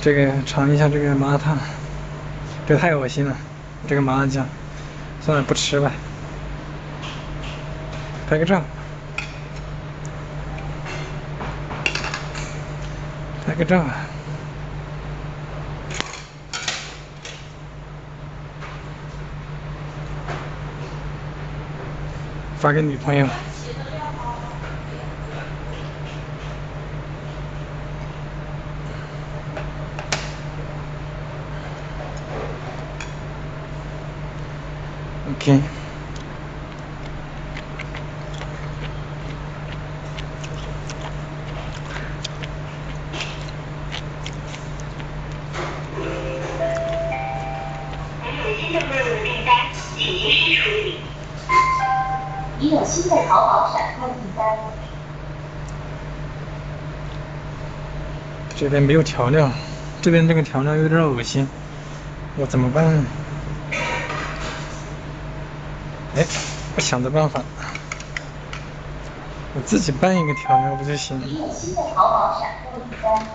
这个尝一下这个麻辣烫，这太恶心了，这个麻辣酱，算了不吃了，拍个照，拍个照，发给女朋友。OK。新的购物订单，请及时处理。已有新的淘宝闪购订单。这边没有调料，这边这个调料有点恶心，我怎么办？哎，我想个办法，我自己拌一个调料不就行了？已有新的淘宝闪购订单。